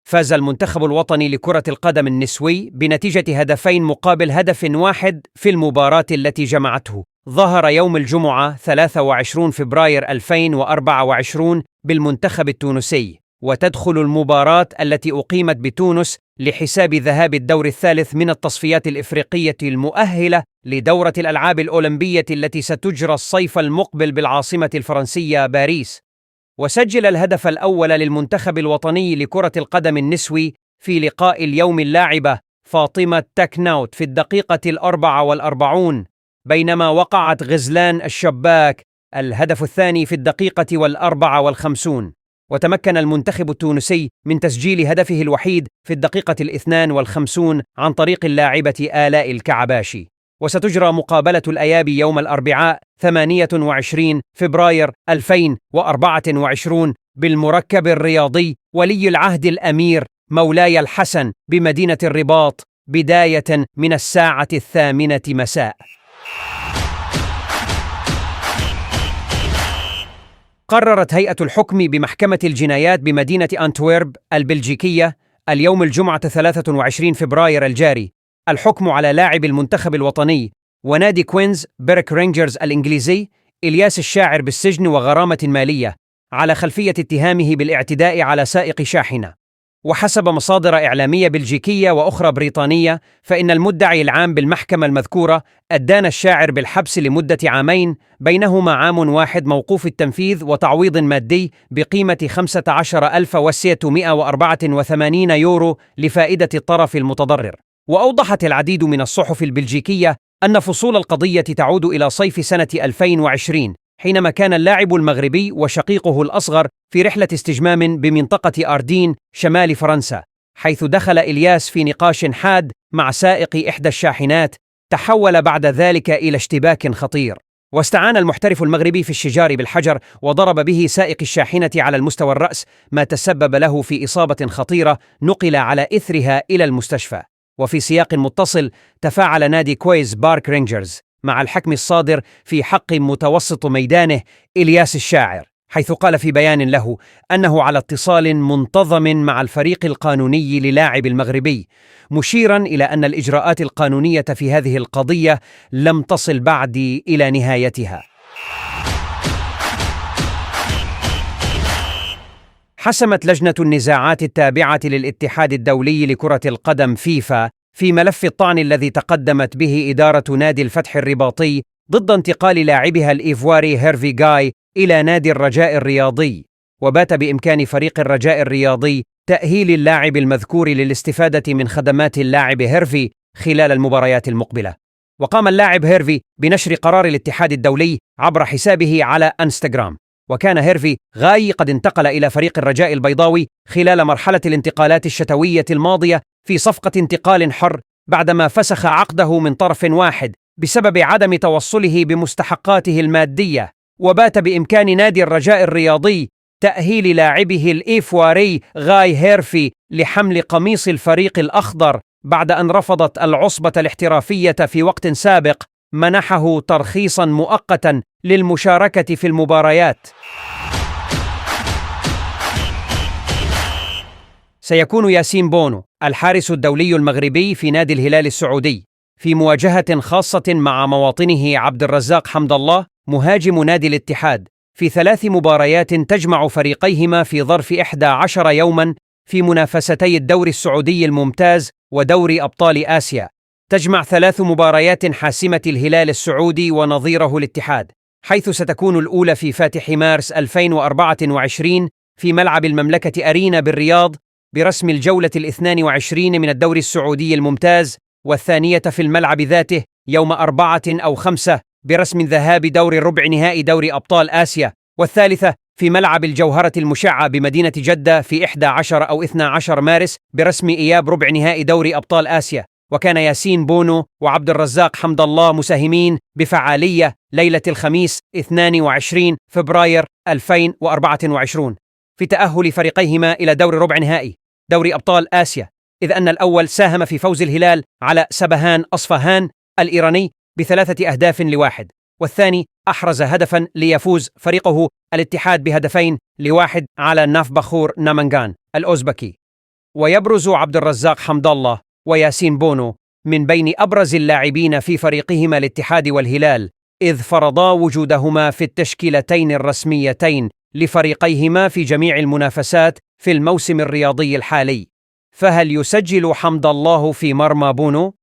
فاز المنتخب الوطني لكرة القدم النسوي بنتيجة 2-1 في المباراة التي جمعته. ظهر يوم الجمعة 23 فبراير 2024 بالمنتخب التونسي، وتدخل المباراة التي أقيمت بتونس لحساب ذهاب الدور الثالث من التصفيات الإفريقية المؤهلة لدورة الألعاب الأولمبية التي ستجرى الصيف المقبل بالعاصمة الفرنسية باريس. وسجل الهدف الأول للمنتخب الوطني لكرة القدم النسوي في لقاء اليوم اللاعبة فاطمة تكناوت في الدقيقة 44، بينما وقعت غزلان الشباك الهدف الثاني في الدقيقة 54. وتمكن المنتخب التونسي من تسجيل هدفه الوحيد في الدقيقة 52 عن طريق اللاعبة آلاء الكعباشي. وستجرى مقابلة الأيابي يوم الأربعاء 28 فبراير 2024 بالمركب الرياضي ولي العهد الأمير مولاي الحسن بمدينة الرباط بداية من الساعة 8 مساء. قررت هيئة الحكم بمحكمة الجنايات بمدينة أنتويرب البلجيكية اليوم الجمعة 23 فبراير الجاري الحكم على لاعب المنتخب الوطني ونادي كوينز بيرك رينجرز الإنجليزي إلياس الشاعر بالسجن وغرامة مالية على خلفية اتهامه بالاعتداء على سائق شاحنة. وحسب مصادر إعلامية بلجيكية وأخرى بريطانية، فإن المدعي العام بالمحكمة المذكورة أدان الشاعر بالحبس لمدة 2 عام، بينهما 1 عام موقوف التنفيذ وتعويض مادي بقيمة 15,684 يورو لفائدة الطرف المتضرر. وأوضحت العديد من الصحف البلجيكية أن فصول القضية تعود إلى صيف سنة 2020، حينما كان اللاعب المغربي وشقيقه الأصغر في رحلة استجمام بمنطقة أردين شمال فرنسا، حيث دخل إلياس في نقاش حاد مع سائق إحدى الشاحنات تحول بعد ذلك إلى اشتباك خطير. واستعان المحترف المغربي في الشجار بالحجر وضرب به سائق الشاحنة على المستوى الرأس، ما تسبب له في إصابة خطيرة نقل على إثرها إلى المستشفى. وفي سياق متصل، تفاعل نادي كويز بارك رينجرز مع الحكم الصادر في حق متوسط ميدانه إلياس الشاعر، حيث قال في بيان له أنه على اتصال منتظم مع الفريق القانوني للاعب المغربي، مشيرا إلى أن الإجراءات القانونية في هذه القضية لم تصل بعد إلى نهايتها. حسمت لجنة النزاعات التابعة للاتحاد الدولي لكرة القدم فيفا في ملف الطعن الذي تقدمت به إدارة نادي الفتح الرباطي ضد انتقال لاعبها الإيفواري هيرفي غاي إلى نادي الرجاء الرياضي، وبات بإمكان فريق الرجاء الرياضي تأهيل اللاعب المذكور للاستفادة من خدمات اللاعب هيرفي خلال المباريات المقبلة. وقام اللاعب هيرفي بنشر قرار الاتحاد الدولي عبر حسابه على انستغرام. وكان هيرفي غاي قد انتقل إلى فريق الرجاء البيضاوي خلال مرحلة الانتقالات الشتوية الماضية في صفقة انتقال حر، بعدما فسخ عقده من طرف واحد بسبب عدم توصله بمستحقاته المادية. وبات بإمكان نادي الرجاء الرياضي تأهيل لاعبه الإيفواري غاي هيرفي لحمل قميص الفريق الأخضر بعد أن رفضت العصبة الاحترافية في وقت سابق منحه ترخيصا مؤقتا للمشاركة في المباريات. سيكون ياسين بونو الحارس الدولي المغربي في نادي الهلال السعودي في مواجهة خاصة مع مواطنه عبد الرزاق حمد الله مهاجم نادي الاتحاد في 3 مباريات تجمع فريقيهما في ظرف 11 يوما في منافستي الدوري السعودي الممتاز ودوري أبطال آسيا. تجمع 3 مباريات حاسمة الهلال السعودي ونظيره الاتحاد، حيث ستكون الأولى في فاتح مارس 2024 في ملعب المملكة أرينا بالرياض برسم الجولة 22 من الدوري السعودي الممتاز، والثانية في الملعب ذاته يوم 4 أو 5 برسم ذهاب دور الربع نهائي دوري أبطال آسيا، والثالثة في ملعب الجوهرة المشعة بمدينة جدة في 11 أو 12 مارس برسم إياب ربع نهائي دوري أبطال آسيا. وكان ياسين بونو وعبد الرزاق حمد الله مساهمين بفعالية ليلة الخميس 22 فبراير 2024 في تأهل فريقيهما إلى دور ربع نهائي دوري أبطال آسيا، إذ أن الأول ساهم في فوز الهلال على سبهان أصفهان الإيراني ب3-1، والثاني أحرز هدفا ليفوز فريقه الاتحاد ب2-1 على نافبخور نامنغان الأوزبكي. ويبرز عبد الرزاق حمد الله وياسين بونو من بين أبرز اللاعبين في فريقهما الاتحاد والهلال، إذ فرضا وجودهما في التشكيلتين الرسميتين لفريقيهما في جميع المنافسات في الموسم الرياضي الحالي. فهل يسجل حمد الله في مرمى بونو؟